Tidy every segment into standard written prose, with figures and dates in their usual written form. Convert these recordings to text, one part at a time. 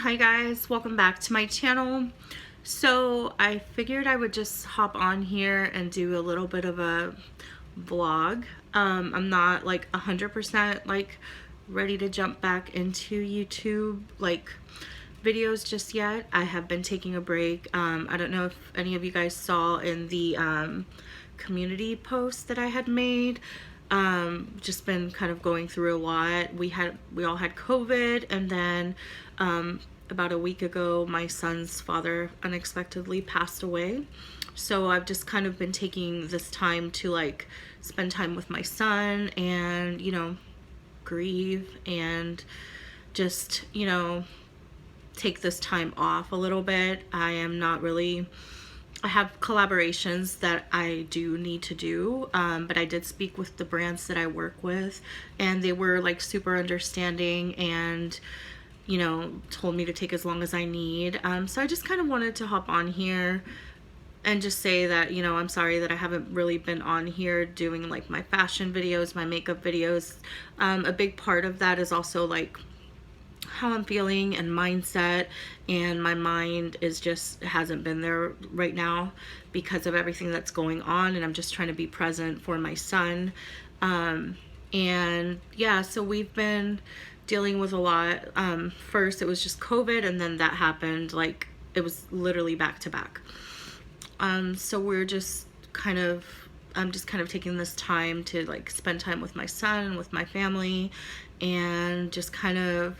Hi guys, welcome back to my channel. So I figured I would just hop on here and do a little bit of a vlog. I'm not like 100% like ready to jump back into YouTube like videos just yet. I have been taking a break. I don't know if any of you guys saw in the community post that I had made. Just been kind of going through a lot. We all had COVID, and then about a week ago my son's father unexpectedly passed away. So I've just kind of been taking this time to like spend time with my son and, you know, grieve and just, you know, take this time off a little bit. I have collaborations that I do need to do, but I did speak with the brands that I work with, and they were like super understanding and, you know, told me to take as long as I need. So I just kind of wanted to hop on here and just say that, you know, I'm sorry that I haven't really been on here doing like my fashion videos, my makeup videos. A big part of that is also like how I'm feeling and mindset, and my mind is just hasn't been there right now because of everything that's going on, and I'm just trying to be present for my son. And yeah, so we've been dealing with a lot. First it was just COVID, and then that happened, like it was literally back to back. So we're just kind of I'm just kind of taking this time to like spend time with my son, with my family, and just kind of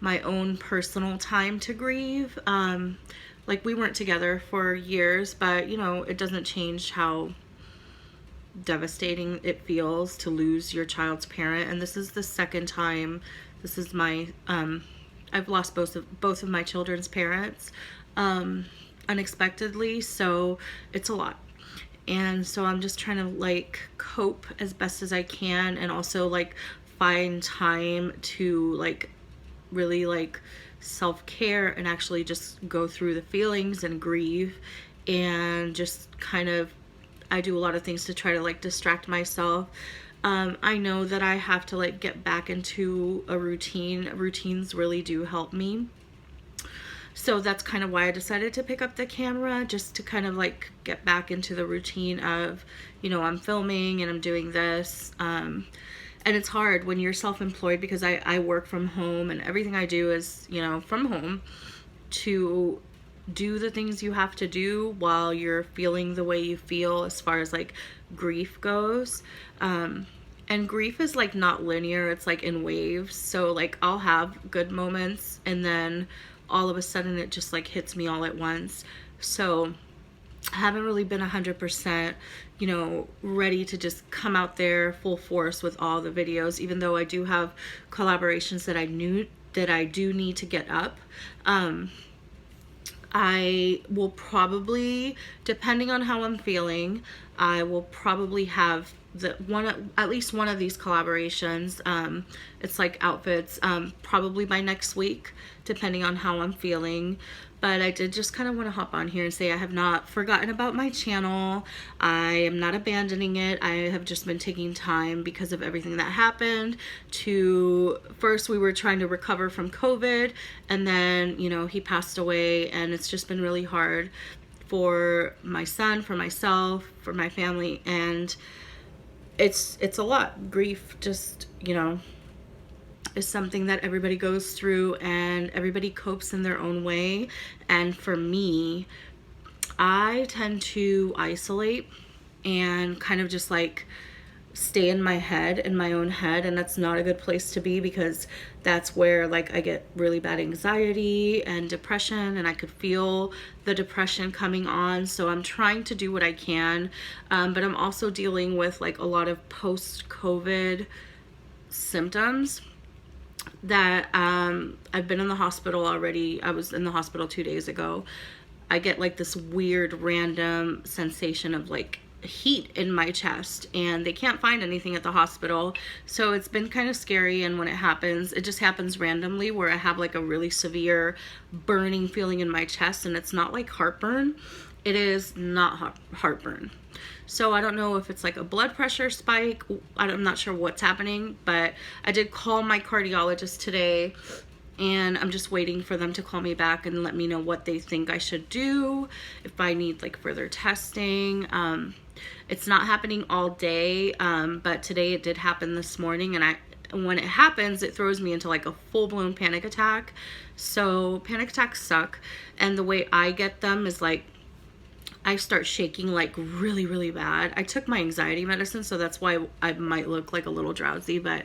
my own personal time to grieve. Like we weren't together for years, but you know, it doesn't change how devastating it feels to lose your child's parent. And this is the second time. This is my I've lost both of my children's parents unexpectedly, so it's a lot. And so I'm just trying to like cope as best as I can, and also like find time to like really like self-care and actually just go through the feelings and grieve, and just kind of I do a lot of things to try to like distract myself. I know that I have to like get back into a routine. Routines really do help me. So that's kind of why I decided to pick up the camera, just to kind of like get back into the routine of, you know, I'm filming and I'm doing this. And it's hard when you're self-employed, because I work from home and everything I do is, you know, from home, to do the things you have to do while you're feeling the way you feel as far as like grief goes. And grief is like not linear, it's like in waves. So like I'll have good moments, and then all of a sudden it just like hits me all at once. So I haven't really been 100%, you know, ready to just come out there full force with all the videos, even though I do have collaborations that I do need to get up. I will probably, depending on how I'm feeling, I will probably have at least one of these collaborations. It's like outfits, probably by next week, depending on how I'm feeling. But I did just kind of want to hop on here and say I have not forgotten about my channel. I am not abandoning it. I have just been taking time because of everything that happened. First we were trying to recover from COVID, and then, you know, he passed away, and it's just been really hard for my son, for myself, for my family, and it's a lot. Grief just, you know, is something that everybody goes through, and everybody copes in their own way. And for me, I tend to isolate and kind of just like stay in my head, in my own head, and that's not a good place to be, because that's where like I get really bad anxiety and depression, and I could feel the depression coming on. So I'm trying to do what I can, but I'm also dealing with like a lot of post-COVID symptoms that I've been in the hospital already. I was in the hospital 2 days ago. I get like this weird random sensation of like heat in my chest, and they can't find anything at the hospital, so it's been kind of scary. And when it happens, it just happens randomly, where I have like a really severe burning feeling in my chest, and it's not like heartburn. It is not heartburn. So I don't know if it's like a blood pressure spike. I'm not sure what's happening, but I did call my cardiologist today, and I'm just waiting for them to call me back and let me know what they think I should do, if I need like further testing. It's not happening all day, but today it did happen this morning, and when it happens, it throws me into like a full-blown panic attack. So panic attacks suck, and the way I get them is like I start shaking like really, really bad. I took my anxiety medicine, so that's why I might look like a little drowsy, but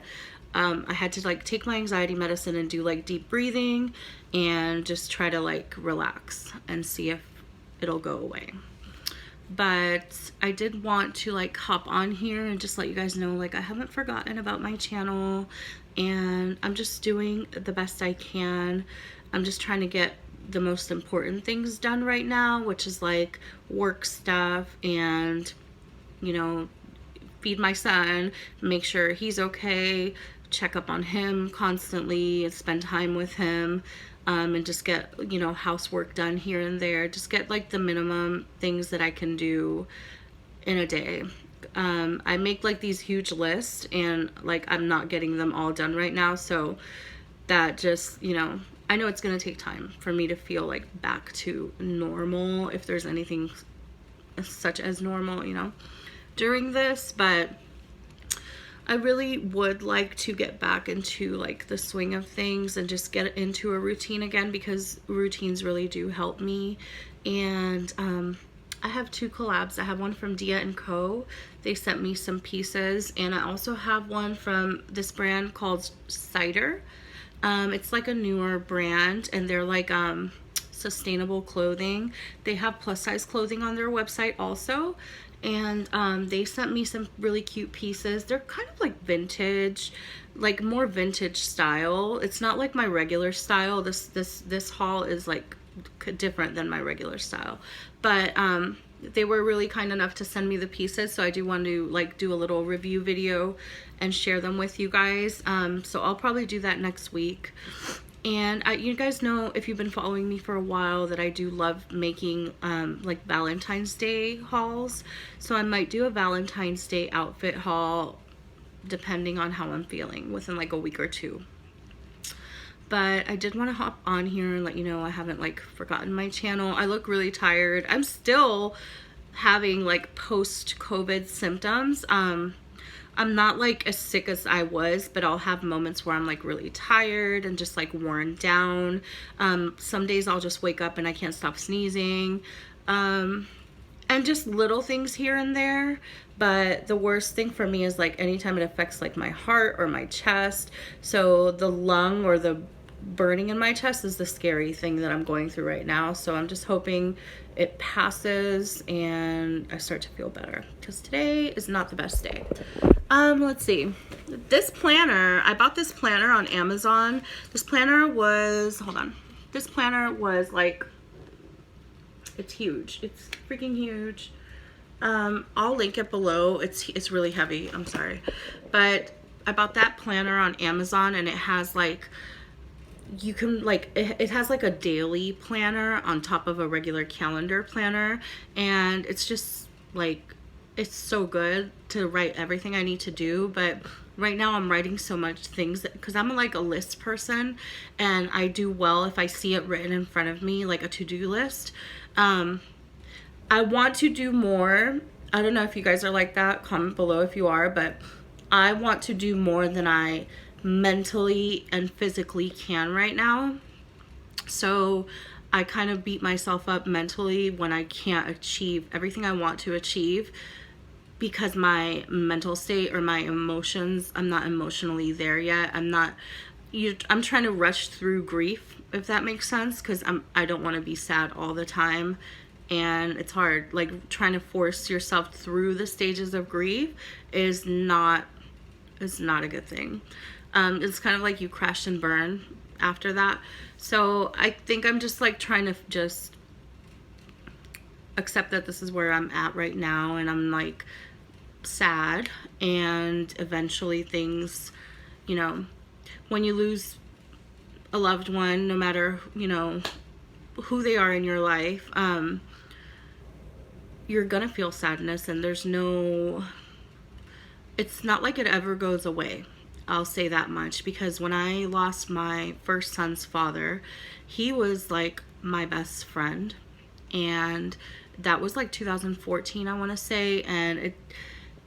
I had to like take my anxiety medicine and do like deep breathing and just try to like relax and see if it'll go away. But I did want to like hop on here and just let you guys know, like, I haven't forgotten about my channel, and I'm just doing the best I can. I'm just trying to get the most important things done right now, which is like work stuff and, you know, feed my son, make sure he's okay, check up on him constantly and spend time with him, and just get, you know, housework done here and there. Just get like the minimum things that I can do in a day. I make like these huge lists, and like I'm not getting them all done right now, so that just, you know, I know it's gonna take time for me to feel like back to normal, if there's anything such as normal, you know, during this. But I really would like to get back into like the swing of things and just get into a routine again, because routines really do help me. And I have 2 collabs. I have one from Dia & Co. They sent me some pieces, and I also have one from this brand called Cider. It's like a newer brand, and they're like sustainable clothing. They have plus size clothing on their website also, and they sent me some really cute pieces. They're kind of like vintage, like more vintage style. It's not like my regular style. This haul is like different than my regular style, but they were really kind enough to send me the pieces, so I do want to like do a little review video and share them with you guys. So I'll probably do that next week. And you guys know, if you've been following me for a while, that I do love making like Valentine's Day hauls. So I might do a Valentine's Day outfit haul depending on how I'm feeling within like a week or 2. But I did want to hop on here and let you know I haven't like forgotten my channel. I look really tired. I'm still having like post-COVID symptoms. I'm not like as sick as I was, but I'll have moments where I'm like really tired and just like worn down. Some days I'll just wake up and I can't stop sneezing. And just little things here and there. But the worst thing for me is like anytime it affects like my heart or my chest. So the lung or the burning in my chest is the scary thing that I'm going through right now. So I'm just hoping it passes and I start to feel better, because today is not the best day. Let's see. This planner, I bought this planner on Amazon. This planner was, hold on. This planner was like, it's huge. It's freaking huge. I'll link it below. It's really heavy. I'm sorry. But I bought that planner on Amazon, and it has like, you can like, it has like a daily planner on top of a regular calendar planner, and it's just like, it's so good to write everything I need to do. But right now I'm writing so much things because I'm like a list person, and I do well if I see it written in front of me, like a to-do list. I want to do more. I don't know if you guys are like that. Comment below if you are, but I want to do more than I mentally and physically can right now. So I kind of beat myself up mentally when I can't achieve everything I want to achieve, because my mental state or my emotions, I'm not emotionally there yet. I'm trying to rush through grief, if that makes sense, because I don't want to be sad all the time. And it's hard, like trying to force yourself through the stages of grief is not a good thing. It's kind of like you crash and burn after that. So I think I'm just like trying to just accept that this is where I'm at right now, and I'm like sad, and eventually things, you know, when you lose a loved one, no matter, you know, who they are in your life, you're gonna feel sadness, and it's not like it ever goes away. I'll say that much, because when I lost my first son's father, he was like my best friend, and that was like 2014, I want to say, and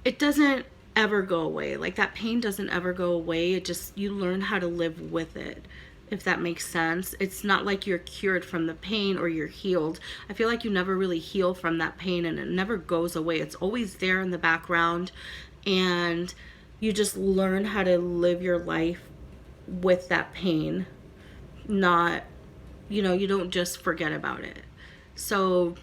it doesn't ever go away. Like, that pain doesn't ever go away. It just, you learn how to live with it, if that makes sense. It's not like you're cured from the pain or you're healed. I feel like you never really heal from that pain, and it never goes away. It's always there in the background, and you just learn how to live your life with that pain. Not, you don't just forget about it. So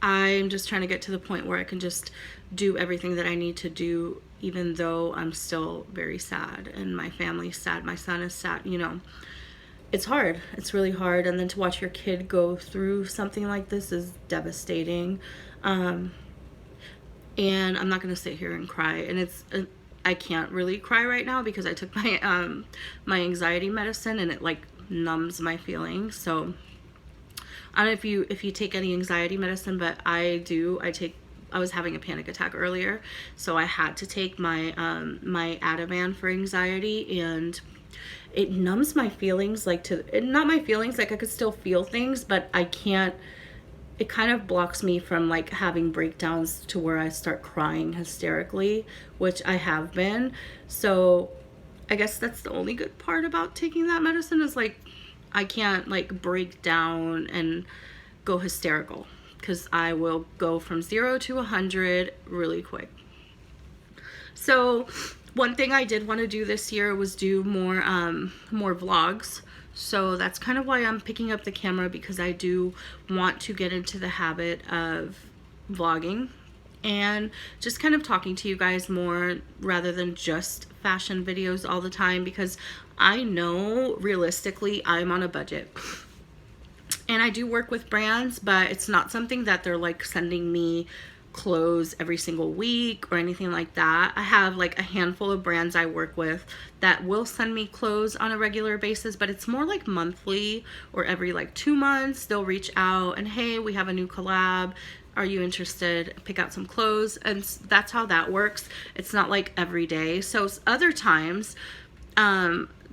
I'm just trying to get to the point where I can just do everything that I need to do, even though I'm still very sad and my family's sad, my son is sad. It's hard. It's really hard. And then to watch your kid go through something like this is devastating. And I'm not going to sit here and cry. And I can't really cry right now because I took my my anxiety medicine, and it like numbs my feelings. So I don't know if you take any anxiety medicine, but I do. I was having a panic attack earlier, so I had to take my my Ativan for anxiety, and it numbs my feelings, like not my feelings, like I could still feel things, but I can't. It kind of blocks me from like having breakdowns to where I start crying hysterically, which I have been. So I guess that's the only good part about taking that medicine, is like I can't like break down and go hysterical, because I will go from 0 to 100 really quick. So one thing I did want to do this year was do more vlogs. So that's kind of why I'm picking up the camera, because I do want to get into the habit of vlogging and just kind of talking to you guys more, rather than just fashion videos all the time, because I know realistically I'm on a budget. And I do work with brands, but it's not something that they're like sending me clothes every single week or anything like that. I have like a handful of brands I work with that will send me clothes on a regular basis, but it's more like monthly or every like 2 months. They'll reach out and, hey, we have a new collab. Are you interested? Pick out some clothes. And that's how that works. It's not like every day. So other times,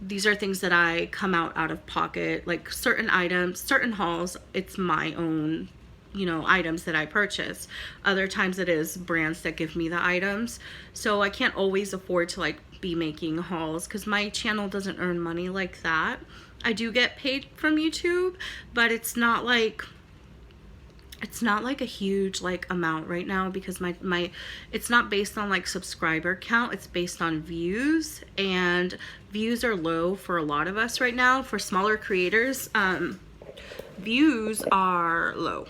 these are things that I come out of pocket, like certain items, certain hauls, it's my own, items that I purchase. Other times it is brands that give me the items. So I can't always afford to like be making hauls, because my channel doesn't earn money like that. I do get paid from YouTube, but it's not like a huge like amount right now, because my it's not based on like subscriber count, it's based on views, and views are low for a lot of us right now. For smaller creators, views are low.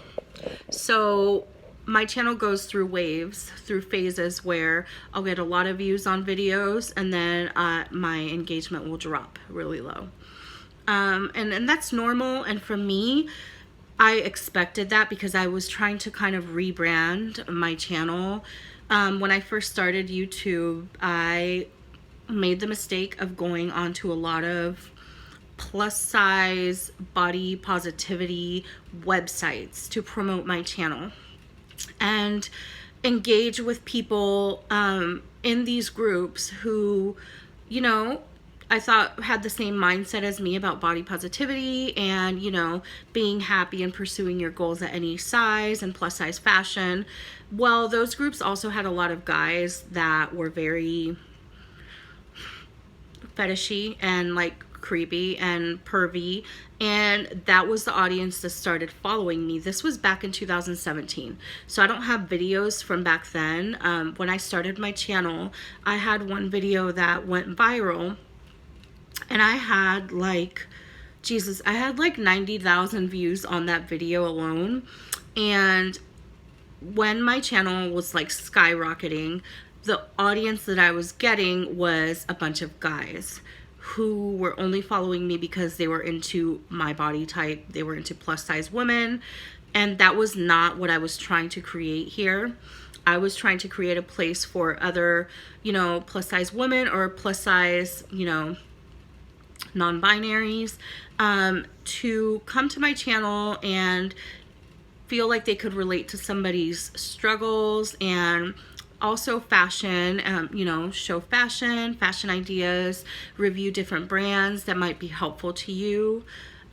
So my channel goes through waves, through phases, where I'll get a lot of views on videos, and then my engagement will drop really low. And that's normal. And for me, I expected that, because I was trying to kind of rebrand my channel. When I first started YouTube, I made the mistake of going onto a lot of plus size body positivity websites to promote my channel and engage with people in these groups who, I thought had the same mindset as me about body positivity and, being happy and pursuing your goals at any size and plus size fashion. Well, those groups also had a lot of guys that were very fetishy and like creepy and pervy, and that was the audience that started following me. This was back in 2017, so I don't have videos from back then. When I started my channel, I had one video that went viral, and I had like 90,000 views on that video alone. And when my channel was like skyrocketing, the audience that I was getting was a bunch of guys who were only following me because they were into my body type. They were into plus size women. And that was not what I was trying to create here. I was trying to create a place for other, plus size women or plus size, non-binaries, to come to my channel and feel like they could relate to somebody's struggles and Also fashion, you know, show fashion ideas, review different brands that might be helpful to you.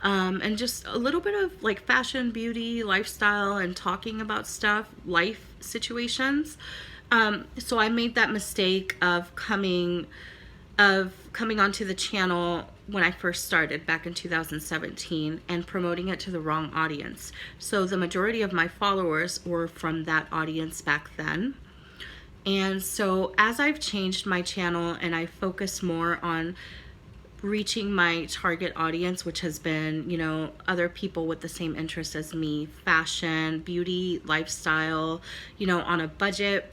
And just a little bit of like fashion, beauty, lifestyle, and talking about stuff, life situations. So I made that mistake of coming onto the channel when I first started back in 2017 and promoting it to the wrong audience. So the majority of my followers were from that audience back then. And so as I've changed my channel and I focus more on reaching my target audience, which has been, you know, other people with the same interests as me, fashion, beauty, lifestyle, you know, on a budget,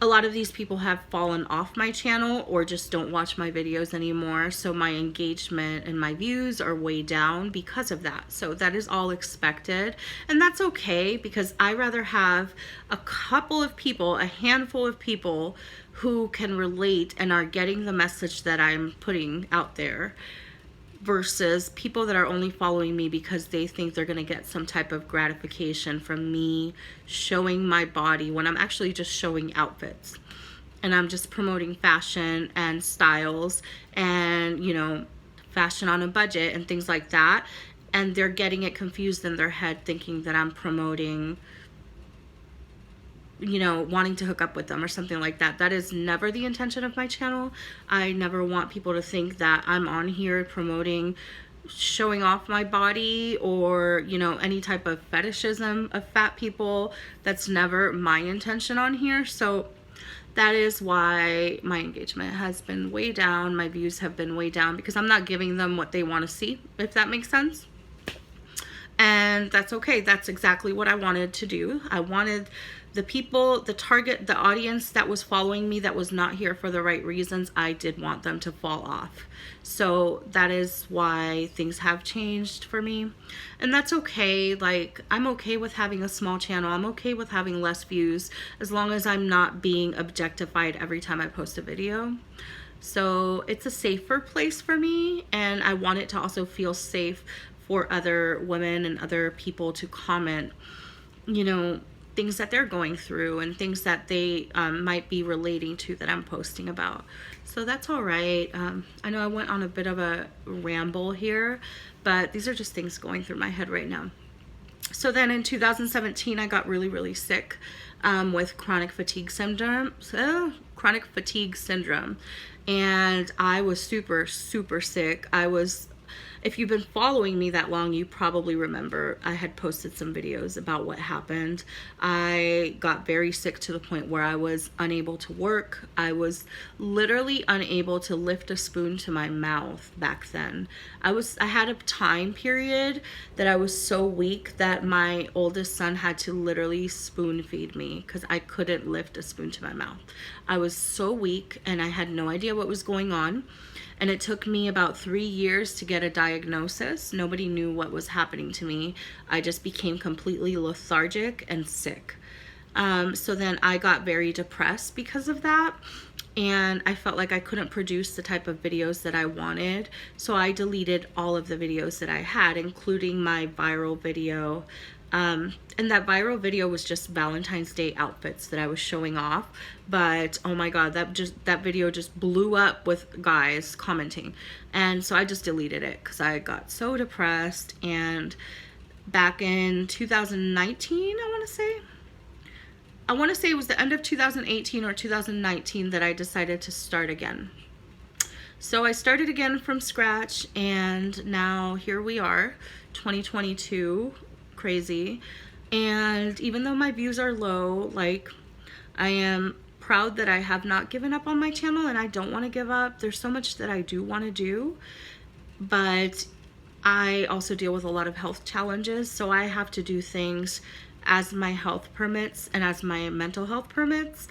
a lot of these people have fallen off my channel or just don't watch my videos anymore. So my engagement and my views are way down because of that. So that is all expected. And that's okay, because I rather have a couple of people, a handful of people who can relate and are getting the message that I'm putting out there, versus people that are only following me because they think they're going to get some type of gratification from me showing my body when I'm actually just showing outfits. And I'm just promoting fashion and styles and, you know, fashion on a budget and things like that. And they're getting it confused in their head, thinking that I'm promoting, you know, wanting to hook up with them or something like that. That is never the intention of my channel. I never want people to think that I'm on here promoting showing off my body or, you know, any type of fetishism of fat people. That's never my intention on here. So that is why my engagement has been way down. My views have been way down because I'm not giving them what they want to see, if that makes sense. And that's okay. That's exactly what I wanted to do. I wanted the people, the target, the audience that was following me that was not here for the right reasons, I did want them to fall off. So that is why things have changed for me. And that's okay. Like, I'm okay with having a small channel. I'm okay with having less views as long as I'm not being objectified every time I post a video. So it's a safer place for me, and I want it to also feel safe for other women and other people to comment, you know, things that they're going through and things that they might be relating to that I'm posting about. So that's all right. I know I went on a bit of a ramble here, but these are just things going through my head right now. So then in 2017, I got really, really sick with chronic fatigue syndrome. And I was super, super sick. If you've been following me that long, you probably remember I had posted some videos about what happened. I got very sick to the point where I was unable to work. I was literally unable to lift a spoon to my mouth back then. I had a time period that I was so weak that my oldest son had to literally spoon feed me because I couldn't lift a spoon to my mouth. I was so weak and I had no idea what was going on. And it took me about 3 years to get a diagnosis. Nobody knew what was happening to me. I just became completely lethargic and sick. So then I got very depressed because of that. And I felt like I couldn't produce the type of videos that I wanted. So I deleted all of the videos that I had, including my viral video. And that viral video was just Valentine's Day outfits that I was showing off. But oh my God, that video just blew up with guys commenting. And so I just deleted it because I got so depressed. And back in 2019, I want to say it was the end of 2018 or 2019 that I decided to start again. So I started again from scratch, and now here we are, 2022. Crazy. And even though my views are low, like, I am proud that I have not given up on my channel, and I don't want to give up. There's so much that I do want to do, but I also deal with a lot of health challenges, so I have to do things as my health permits and as my mental health permits.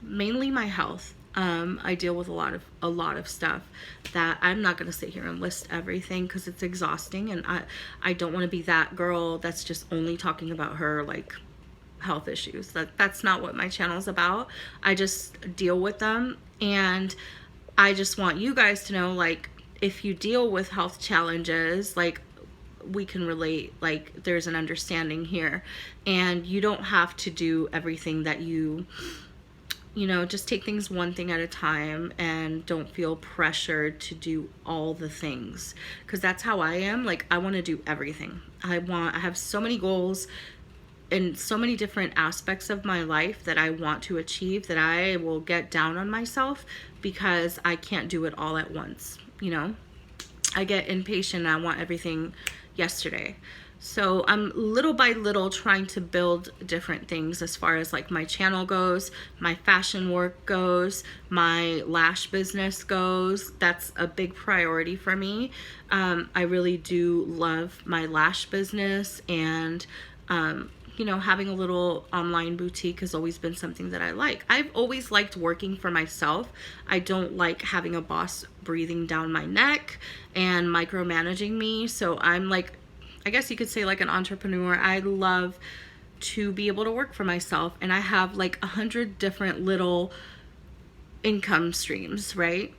Mainly my health. I deal with a lot of stuff that I'm not going to sit here and list everything because it's exhausting, and I don't want to be that girl that's just only talking about her like health issues. That's not what my channel is about. I just deal with them, and I just want you guys to know, like, if you deal with health challenges, like, we can relate, like there's an understanding here, and you don't have to do everything that you know, just take things one thing at a time and don't feel pressured to do all the things, because that's how I am. Like, I want to do everything. I have so many goals in so many different aspects of my life that I want to achieve, that I will get down on myself because I can't do it all at once. You know, I get impatient and I want everything yesterday. So I'm little by little trying to build different things as far as like my channel goes, my fashion work goes, my lash business goes. That's a big priority for me. I really do love my lash business, and you know, having a little online boutique has always been something that I like. I've always liked working for myself. I don't like having a boss breathing down my neck and micromanaging me. So I'm like, I guess you could say like an entrepreneur. I love to be able to work for myself, and I have like 100 different little income streams, right?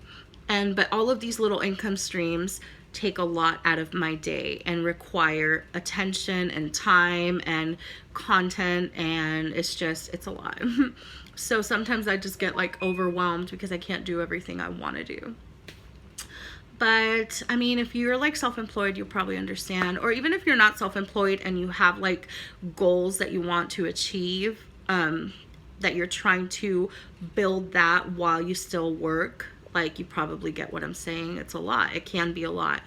But all of these little income streams take a lot out of my day and require attention and time and content, and it's a lot. So sometimes I just get like overwhelmed because I can't do everything I want to do. But I mean, if you're like self-employed, you'll probably understand. Or even if you're not self-employed and you have like goals that you want to achieve, that you're trying to build that while you still work, like, you probably get what I'm saying. It's a lot. It can be a lot.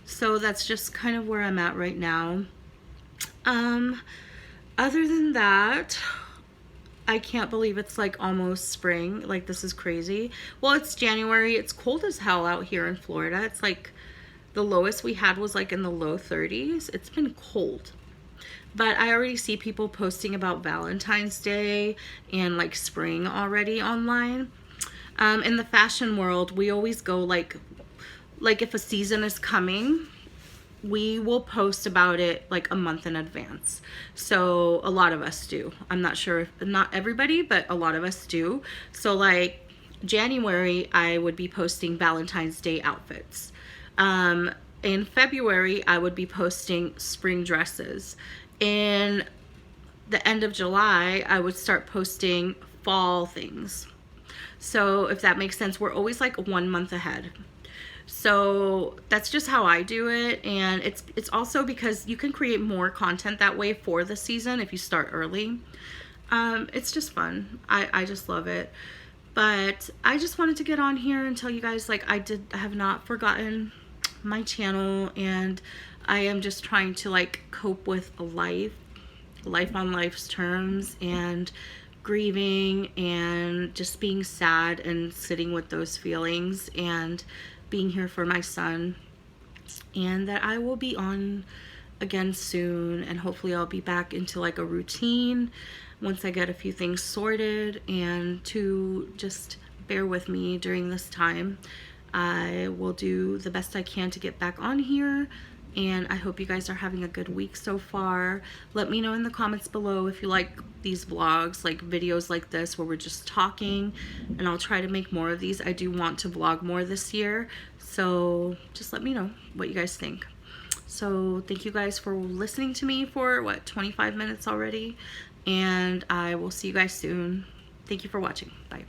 So that's just kind of where I'm at right now. Other than that, I can't believe it's like almost spring. Like, this is crazy. Well, it's January. It's cold as hell out here in Florida. It's like the lowest we had was like in the low 30s. It's been cold. But I already see people posting about Valentine's Day and like spring already online. In the fashion world, we always go like if a season is coming, we will post about it like a month in advance. So a lot of us do. I'm not sure if not everybody, but a lot of us do. So like January, I would be posting Valentine's Day outfits. In February, I would be posting spring dresses. In the end of July, I would start posting fall things. So if that makes sense, we're always like 1 month ahead. So that's just how I do it. And it's also because you can create more content that way for the season if you start early. It's just fun. I just love it. But I just wanted to get on here and tell you guys, like, I have not forgotten my channel, and I am just trying to like cope with life on life's terms, and grieving and just being sad and sitting with those feelings, and being here for my son. And that I will be on again soon, and hopefully I'll be back into like a routine once I get a few things sorted. And to just bear with me during this time. I will do the best I can to get back on here, and I hope you guys are having a good week so far. Let me know in the comments below if you like these vlogs, like videos like this where we're just talking, and I'll try to make more of these. I do want to vlog more this year, so just let me know what you guys think. So thank you guys for listening to me for, what, 25 minutes already, and I will see you guys soon. Thank you for watching. Bye.